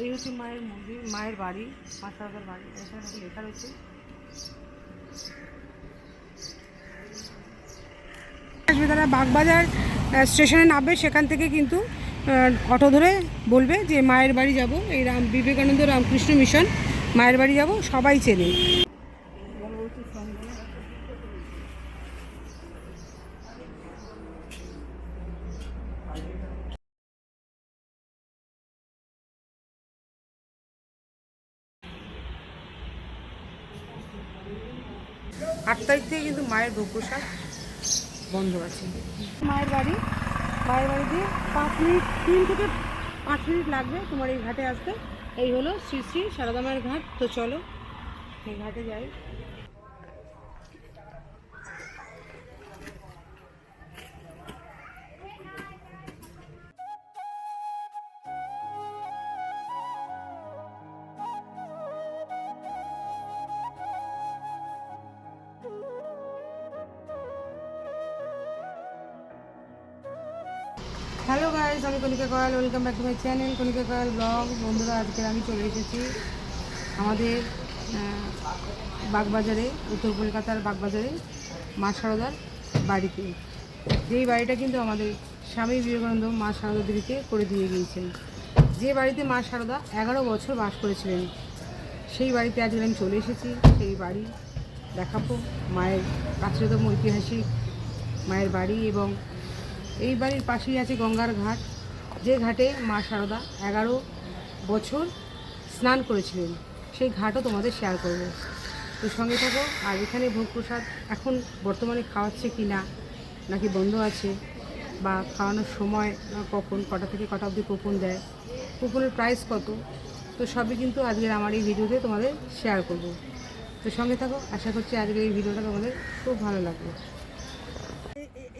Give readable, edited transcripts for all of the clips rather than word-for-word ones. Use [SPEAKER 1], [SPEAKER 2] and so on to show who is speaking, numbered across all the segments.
[SPEAKER 1] এই হচ্ছে মায়ের মন্দির, মায়ের বাড়ি, মা শারদার বাড়ি। এখানে লেখা রয়েছে। আসবে তারা বাগবাজার স্টেশনে নামবে, সেখান থেকে কিন্তু অটো ধরে বলবে যে মায়ের বাড়ি যাব, এই বিবেকানন্দ রামকৃষ্ণ মিশন মায়ের বাড়ি যাব, সবাই চেনে। 8 তারিখ থেকে কিন্তু মায়ের ভোগ প্রসাদ বন্ধ আছে। মায়ের বাড়ি, মায়ের বাড়ি দিয়ে 5 মিনিট, 3 থেকে 5 মিনিট লাগবে তোমার এই ঘাটে আসতে। এই হলো শ্রী শ্রী সারদা মায়ের ঘাট। তো চলো এই ঘাটে যাই। হ্যালো গাইস, আমি Kanika Koyal, welcome back to my channel Kanika Koyal blog. বন্ধুরা, আজকে আমি চলে এসেছি আমাদের বাগবাজারে, উত্তর কলকাতার বাগবাজারে মা শারদার বাড়িতে। যেই বাড়িটা কিন্তু আমাদের স্বামী বিবেকানন্দ মা শারদা দেবীকে করে দিয়ে গিয়েছেন। যে বাড়িতে মা শারদা 11 বছর বাস করেছিলেন, সেই বাড়িতে আজকে আমি চলে এসেছি। সেই বাড়ি দেখাবো, মায়ের প্রাচীনতম ঐতিহাসিক মায়ের বাড়ি, এবং এই বাড়ির পাশেই আছে গঙ্গার ঘাট, যে ঘাটে মা শারদা 11 বছর স্নান করেছিলেন। সেই ঘাটও তোমাদের শেয়ার করব। তো সঙ্গে থাকো। আর এখানে ভোগ প্রসাদ এখন বর্তমানে খাওয়াচ্ছে কি না, নাকি বন্ধ আছে, বা খাওয়ানোর সময় কখন, কটা থেকে কটা অবধি কুপন দেয়, কুপনের প্রাইস কত, তো সবই কিন্তু আজকের আমার এই ভিডিওতে তোমাদের শেয়ার করব। তো সঙ্গে থাকো। আশা করছি আজকের এই ভিডিওটা তোমাদের খুব ভালো লাগবে।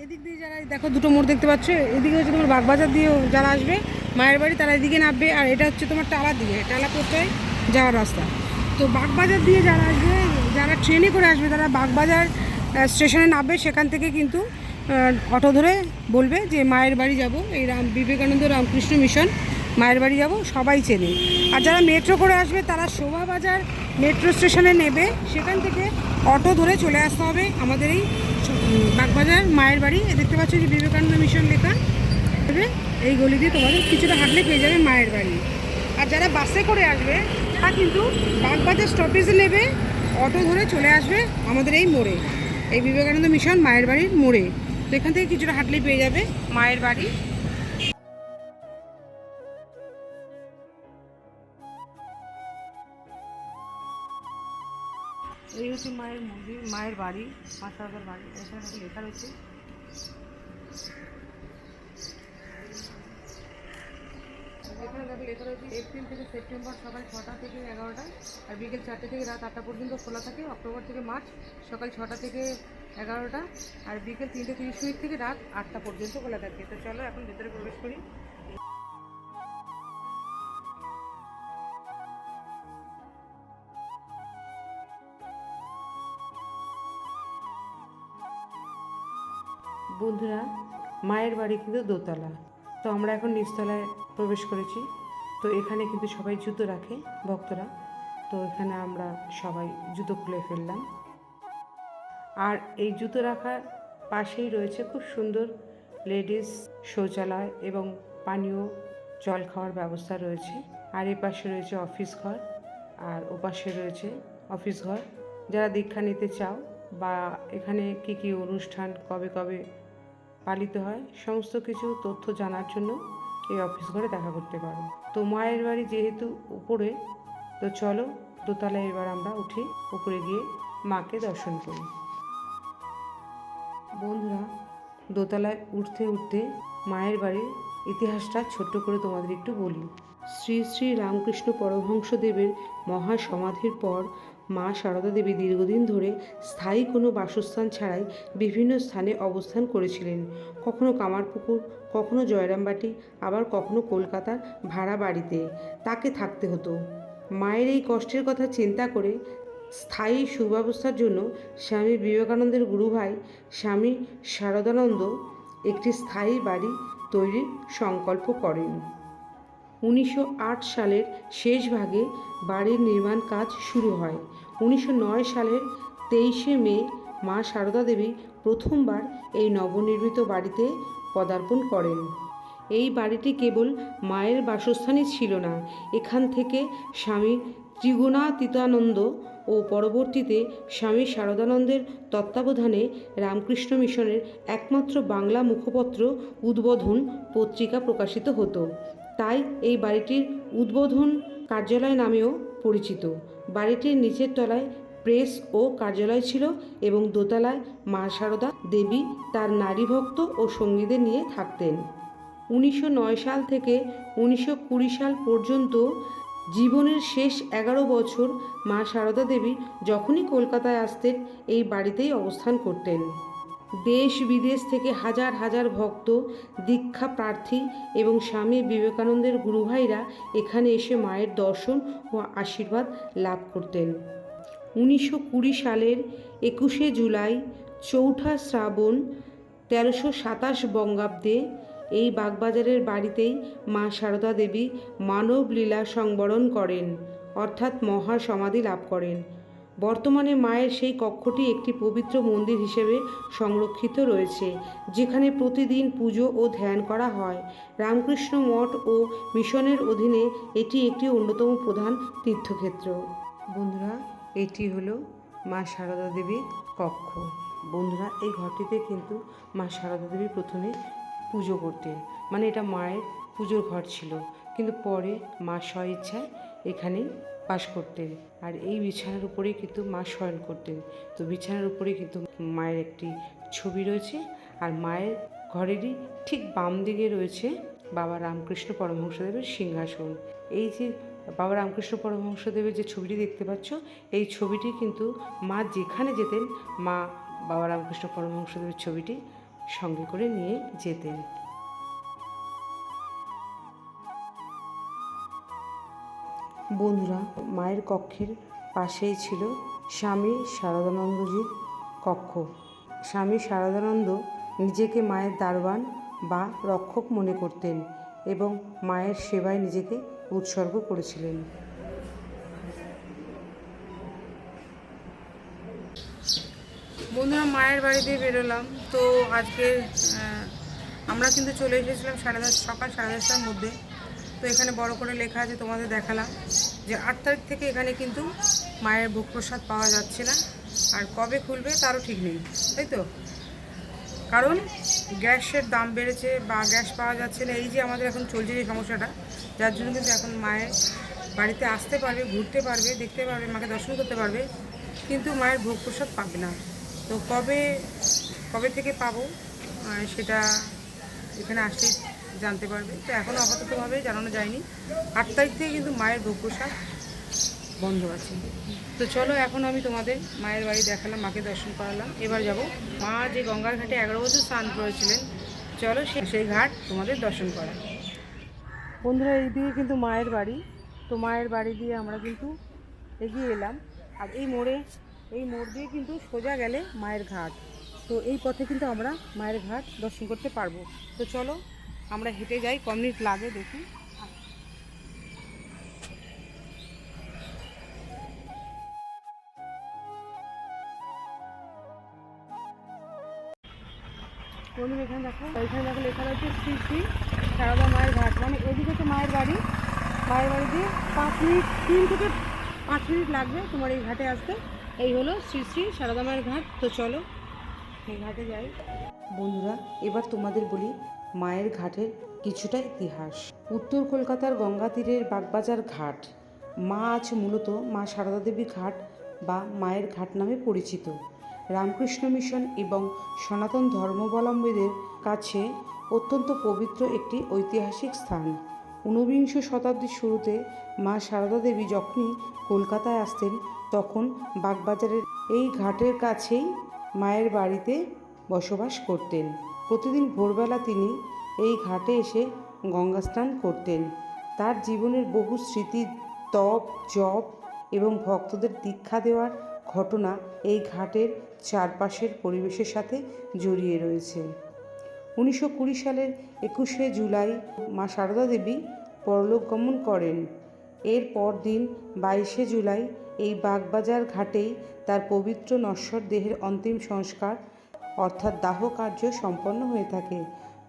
[SPEAKER 1] এদিক দিয়ে যারা দেখো, দুটো মোড় দেখতে পাচ্ছ, এদিকে হচ্ছে তোমার বাগবাজার দিয়ে যারা আসবে মায়ের বাড়ি, তারা এদিকে নামবে। আর এটা হচ্ছে তোমার টালার দিকে, টালা পড়তে যাওয়ার রাস্তা। তো বাগবাজার দিয়ে যারা আসবে, যারা ট্রেনে করে আসবে, তারা বাগবাজার স্টেশনে নামবে, সেখান থেকে কিন্তু অটো ধরে বলবে যে মায়ের বাড়ি যাব, এই বিবেকানন্দ রামকৃষ্ণ মিশন মায়ের বাড়ি যাব, সবাই চেনে। আর যারা মেট্রো করে আসবে, তারা শোভাবাজার মেট্রো স্টেশনে নেবে, সেখান থেকে অটো ধরে চলে আসতে হবে আমাদের এই বাগবাজার মায়ের বাড়ি। দেখতে পাচ্ছ যে বিবেকানন্দ মিশন লেখা, এই গলি দিয়ে তোমাদের কিছুটা হাঁটলে পেয়ে যাবে মায়ের বাড়ি। আর যারা বাসে করে আসবে, তা কিন্তু বাগবাজার স্টপেজে নেবে, অটো ধরে চলে আসবে আমাদের এই মোড়ে, এই বিবেকানন্দ মিশন মায়ের বাড়ির মোড়ে। তো এখান থেকে কিছুটা হাঁটলেই পেয়ে যাবে মায়ের বাড়ি। এই হচ্ছে মায়ের মন্দির, মায়ের বাড়ি, মা শারদার বাড়ি। এখানে লেখা রয়েছে। এখানে দেখো লেখা রয়েছে এপ্রিল থেকে সেপ্টেম্বর সকাল 6টা থেকে 11টা, আর বিকেল 4টে থেকে রাত 8টা পর্যন্ত খোলা থাকে। অক্টোবর থেকে মার্চ সকাল 6টা থেকে 11টা, আর বিকেল 3:30 থেকে রাত 8টা পর্যন্ত খোলা থাকে। তো চলো এখন ভেতরে প্রবেশ করি। বন্ধুরা, মায়ের বাড়ি কিন্তু দোতলা। তো আমরা এখন নিচতলায় প্রবেশ করেছি। তো এখানে কিন্তু সবাই জুতো রাখে, ভক্তরা। তো এখানে আমরা সবাই জুতো খুলে ফেললাম। আর এই জুতো রাখার পাশেই রয়েছে খুব সুন্দর লেডিস শৌচালয় এবং পানীয় জল খাওয়ার ব্যবস্থা রয়েছে। আর এ পাশে রয়েছে অফিস ঘর, আর ও পাশে রয়েছে অফিস ঘর। যারা দীক্ষা নিতে চাও, বা এখানে কি কি অনুষ্ঠান কবে কবে পালিত হয়, সমস্ত কিছু তথ্য জানার জন্য এই অফিস ঘরে দেখা করতে পারো। তো মায়ের বাড়ি যেহেতু উপরে, তো চলো দোতলায় এবার আমরা উঠি, উপরে গিয়ে মাকে দর্শন করি। বন্ধুরা, দোতলায় উঠতে উঠতে মায়ের বাড়ির ইতিহাসটা ছোট্ট করে তোমাদের একটু বলি। শ্রী শ্রী রামকৃষ্ণ পরমহংসদেবের মহাসমাধির পর মা সারদা দেবী দীর্ঘদিন ধরে স্থায়ী কোনো বাসস্থান ছাড়াই বিভিন্ন স্থানে অবস্থান করেছিলেন। কখনো কামারপুকুর, কখনো জয়রামবাটি, আবার কখনো কলকাতার ভাড়া বাড়িতে তাকে থাকতে হতো। মায়ের এই কষ্টের কথা চিন্তা করে স্থায়ী সুব্যবস্থার জন্য স্বামী বিবেকানন্দের গুরুভাই স্বামী শারদানন্দ একটি স্থায়ী বাড়ি তৈরির সংকল্প করেন। 1908 সালের শেষ ভাগে বাড়ির নির্মাণ কাজ শুরু হয়। 1909 সালের 23শে মে মা সারদা দেবী প্রথমবার এই নবনির্মিত বাড়িতে পদার্পণ করেন। এই বাড়িটি কেবল মায়ের বাসস্থানই ছিল না, এখান থেকে স্বামী ত্রিগুণাতীতানন্দ ও পরবর্তীতে স্বামী শারদানন্দের তত্ত্বাবধানে রামকৃষ্ণ মিশনের একমাত্র বাংলা মুখপত্র উদ্বোধন পত্রিকা প্রকাশিত হতো। তাই এই বাড়িটির উদ্বোধন কার্যালয় নামেও পরিচিত। বাড়িটির নিচের তলায় প্রেস ও কার্যালয় ছিল এবং দোতলায় মা সারদা দেবী তার নারী ভক্ত ও সঙ্গীদের নিয়ে থাকতেন। 1909 সাল থেকে 1920 সাল পর্যন্ত জীবনের শেষ 11 বছর মা সারদা দেবী যখনই কলকাতায় আসতেন এই বাড়িতেই অবস্থান করতেন। দেশ বিদেশ থেকে হাজার হাজার ভক্ত, দীক্ষা প্রার্থী এবং স্বামী বিবেকানন্দের গুরুভাইরা এখানে এসে মায়ের দর্শন ও আশীর্বাদ লাভ করতেন। 1920 সালের 21শে জুলাই, 4ঠা শ্রাবণ 1327 বঙ্গাব্দে এই বাগবাজারের বাড়িতেই মা সারদা দেবী মানব লীলা সংবরণ করেন, অর্থাৎ মহাসমাধি লাভ করেন। বর্তমানে মায়ের সেই কক্ষটি একটি পবিত্র মন্দির হিসেবে সংরক্ষিত রয়েছে, যেখানে প্রতিদিন পুজো ও ধ্যান করা হয়। রামকৃষ্ণ মঠ ও মিশনের অধীনে এটি একটি অন্যতম প্রধান তীর্থক্ষেত্র। বন্ধুরা, এটি হলো মা সারদা দেবীর কক্ষ। বন্ধুরা, এই ঘরটিতে কিন্তু মা সারদা দেবী প্রথমে পুজো করতেন, মানে এটা মায়ের পুজোর ঘর ছিল, কিন্তু পরে মা স্বইচ্ছায় এখানে বাস করতেন। আর এই বিছানার উপরেই কিন্তু মা শয়ন করতেন। তো বিছানার উপরেই কিন্তু মায়ের একটি ছবি রয়েছে, আর মায়ের ঘরেরই ঠিক বাম দিকে রয়েছে বাবা রামকৃষ্ণ পরমহংসদেবের সিংহাসন। এই যে বাবা রামকৃষ্ণ পরমহংসদেবের যে ছবিটি দেখতে পাচ্ছ, এই ছবিটি কিন্তু মা যেখানে যেতেন মা বাবা রামকৃষ্ণ পরমহংসদেবের ছবিটি সঙ্গে করে নিয়ে যেতেন। বন্ধুরা, মায়ের কক্ষের পাশেই ছিল স্বামী শারদানন্দজির কক্ষ। স্বামী শারদানন্দ নিজেকে মায়ের দারোয়ান বা রক্ষক মনে করতেন এবং মায়ের সেবায় নিজেকে উৎসর্গ করেছিলেন। বন্ধুরা, মায়ের বাড়িতে বেরোলাম। তো আজকে আমরা কিন্তু চলে এসেছিলাম সকাল 10:30টার মধ্যে। তো এখানে বড় করে লেখা আছে, তোমাদের দেখালাম যে 8 তারিখ থেকে এখানে কিন্তু মায়ের ভোগ প্রসাদ পাওয়া যাচ্ছে না, আর কবে খুলবে তারও ঠিক নেই, তাই তো। কারণ গ্যাসের দাম বেড়েছে বা গ্যাস পাওয়া যাচ্ছে না, এই যে আমাদের এখন চলছে যে সমস্যাটা, যার জন্য কিন্তু এখন মায়ের বাড়িতে আসতে পারবে, ঘুরতে পারবে, দেখতে পারবে, মাকে দর্শন করতে পারবে, কিন্তু মায়ের ভোগ প্রসাদ পাবে না। তো কবে থেকে পাবো সেটা এখানে আসলেই জানতে পারবে। তো এখনও আপাততভাবে জানানো যায়নি। 8 তারিখ থেকে কিন্তু মায়ের ভোগ প্রসাদ বন্ধ আছে। তো চলো, এখন আমি তোমাদের মায়ের বাড়ি দেখালাম, মাকে দর্শন করালাম। এবার যাব মা যে গঙ্গার ঘাটে 11 বছর স্নান করেছিলেন, চলো সেই ঘাট তোমাদের দর্শন করা। বন্ধুরা, এই দিকে কিন্তু মায়ের বাড়ি। তো মায়ের বাড়ি দিয়ে আমরা কিন্তু এগিয়ে এলাম, আর এই মোড় দিয়ে কিন্তু সোজা গেলে মায়ের ঘাট। তো এই পথে কিন্তু আমরা মায়ের ঘাট দর্শন করতে পারবো। তো চলো আমরা হেঁটে যাই, কম মিনিট লাগে দেখি। বন্ধুরা, এখানে দেখো লেখা রয়েছে শ্রী শ্রী সারদা মায়ের ঘাট। মানে এদিকে হচ্ছে মায়ের বাড়ি দিয়ে 5 মিনিট, 3 থেকে 5 মিনিট লাগবে তোমার এই ঘাটে আসতে। এই হলো শ্রী শ্রী সারদা মায়ের ঘাট। তো চলো এই ঘাটে যাই। বন্ধুরা, এবার তোমাদের বলি মায়ের ঘাটের কিছুটা ইতিহাস। উত্তর কলকাতার গঙ্গা তীরের বাগবাজার ঘাট মা আজ মূলত মা সারদা দেবী ঘাট বা মায়ের ঘাট নামে পরিচিত। রামকৃষ্ণ মিশন এবং সনাতন ধর্মাবলম্বীদের কাছে অত্যন্ত পবিত্র একটি ঐতিহাসিক স্থান। 19বিংশ শতাব্দীর শুরুতে মা সারদা দেবী যখনই কলকাতায় আসতেন, তখন বাগবাজারের এই ঘাটের কাছেই মায়ের বাড়িতে বসবাস করতেন। প্রতিদিন ভোরবেলা তিনি এই ঘাটে এসে গঙ্গা স্নান করতেন। তার জীবনের বহু স্মৃতি, তপ, জপ এবং ভক্তদের দীক্ষা দেওয়ার ঘটনা এই ঘাটের চারপাশের পরিবেশের সাথে জড়িয়ে রয়েছে। 1920 সালের 21শে জুলাই মা সারদা দেবী পরলোক গমন করেন। এর পরদিন 22শে জুলাই এই বাগবাজার ঘাটেই তার পবিত্র নশ্বর দেহের অন্তিম সংস্কার অর্থাৎ দাহ কার্য সম্পন্ন হয়ে থাকে।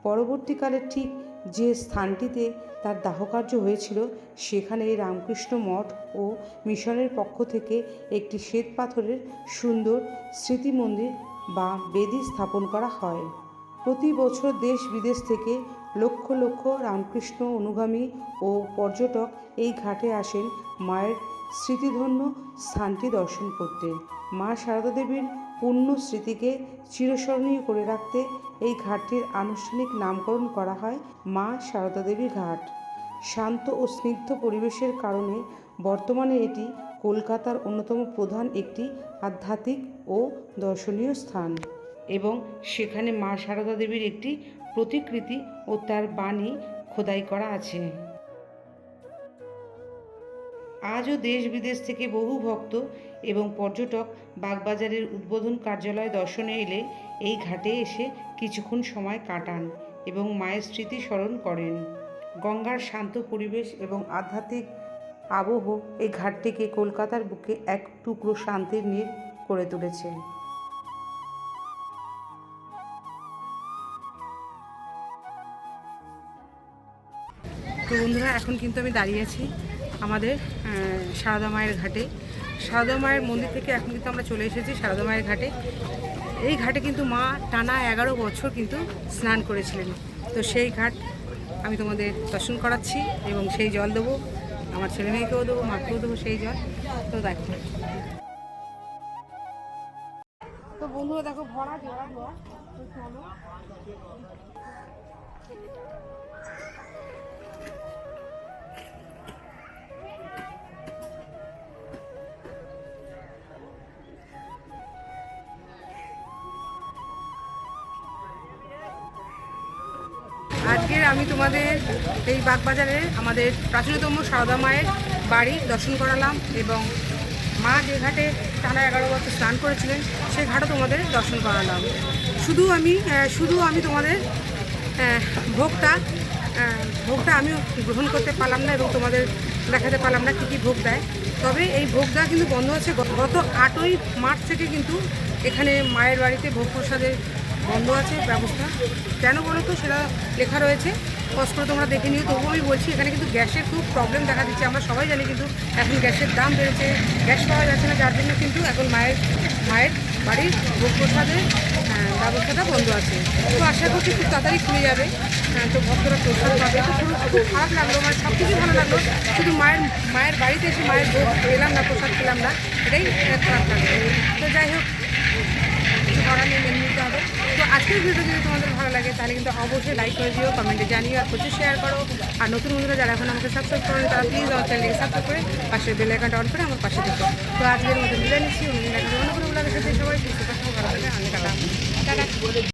[SPEAKER 1] পরবর্তীকালে ঠিক যে স্থানটিতে তার দাহকার্য হয়েছিল সেখানে এই রামকৃষ্ণ মঠ ও মিশনের পক্ষ থেকে একটি শ্বেত পাথরের সুন্দর স্মৃতি মন্দির বা বেদি স্থাপন করা হয়। প্রতি বছর দেশ বিদেশ থেকে লক্ষ লক্ষ রামকৃষ্ণ অনুগামী ও পর্যটক এই ঘাটে আসেন মায়ের স্মৃতিধন্য স্থানটি দর্শন করতে। মা সারদা দেবীর পুণ্য স্মৃতিকে চিরস্মরণীয় করে রাখতে এই ঘাটটির আনুষ্ঠানিক নামকরণ করা হয় মা সারদা দেবী ঘাট। শান্ত ও স্নিগ্ধ পরিবেশের কারণে বর্তমানে এটি কলকাতার অন্যতম প্রধান একটি আধ্যাত্মিক ও দর্শনীয় স্থান এবং সেখানে মা সারদা দেবীর একটি প্রতিকৃতি ও তার বাণী খোদাই করা আছে। আজও দেশ বিদেশ থেকে বহু ভক্ত এবং পর্যটক বাগবাজারের উদ্বোধন কার্যালয় দর্শনে এলে এই ঘাটে এসে কিছুক্ষণ সময় কাটান এবং মায়ের স্মৃতি স্মরণ করেন। গঙ্গার শান্ত পরিবেশ এবং আধ্যাত্মিক আবহ এই ঘাটটিকে কলকাতার বুকে এক টুকরো শান্তির নীড় করে তুলেছে। তো বন্ধুরা, এখন কিন্তু আমি দাঁড়িয়ে আছি আমাদের সারদা মায়ের ঘাটে। সারদা মায়ের মন্দির থেকে এখন কিন্তু আমরা চলে এসেছি সারদা মায়ের ঘাটে। এই ঘাটে কিন্তু মা টানা 11 বছর কিন্তু স্নান করেছিলেন। তো সেই ঘাট আমি তোমাদের দর্শন করাচ্ছি এবং সেই জল দেবো, আমার ছেলে মেয়েকেও দেবো, মাকেও দেবো সেই জল। তো দেখো, তো বন্ধুরা দেখো ভরা জল। তো চলো আজকের আমি তোমাদের এই বাগবাজারে আমাদের প্রাচীনতম সারদা মায়ের বাড়ি দর্শন করালাম এবং মা যে ঘাটে টানা 11 বছর স্নান করেছিলেন সেই ঘাটও তোমাদের দর্শন করালাম। শুধু আমি তোমাদের ভোগটা আমি গ্রহণ করতে পারলাম না এবং তোমাদের দেখাতে পারলাম না কী কী ভোগ দেয়। তবে এই ভোগ দেওয়া কিন্তু বন্ধ আছে। গত 8ই মার্চ থেকে কিন্তু এখানে মায়ের বাড়িতে ভোগ প্রসাদের বন্ধ আছে ব্যবস্থা। কেন বলো তো, সেটা লেখা রয়েছে, কষ্ট করে তোমরা দেখে নিও। তবুও আমি বলছি, এখানে কিন্তু গ্যাসের খুব প্রবলেম দেখা দিচ্ছে। আমরা সবাই জানি কিন্তু এখন গ্যাসের দাম বেড়েছে, গ্যাস পাওয়া যাচ্ছে না, যার জন্য কিন্তু এখন মায়ের বাড়ির ভোগ প্রসাদের ব্যবস্থাটা বন্ধ আছে। তো আশা করছি খুব তাড়াতাড়ি খুলে যাবে। তো ভক্তরা প্রসাদ পাবে। তো খুব খারাপ লাগলো, মানে সব কিছু ভালো লাগলো, শুধু মায়ের বাড়িতে এসে মায়ের ভোগ পেলাম না, প্রসাদ পেলাম না, এটাই খারাপ লাগলো। তো যাই হোক, করা নিয়ে মেনে নিতে হবে। তো আজকের ভিডিও যদি তোমাদের ভালো লাগে তাহলে কিন্তু অবশ্যই লাইক করে দিও, কমেন্টে জানিও, আর প্রচুর শেয়ার করো। আর নতুন বন্ধুরা যারা এখন আমাকে সাবস্ক্রাইব করেন তারা প্লিজ আমার চ্যানেলকে সাবস্ক্রাইব করে পাশের বেল আইকনটা অন করে আমার পাশে থেকো। তো আজকের মতো বিদায় নিচ্ছি। অন্য কোনো ব্লগের সাথে সবাই ভালো থাকে। অনেক টাটা।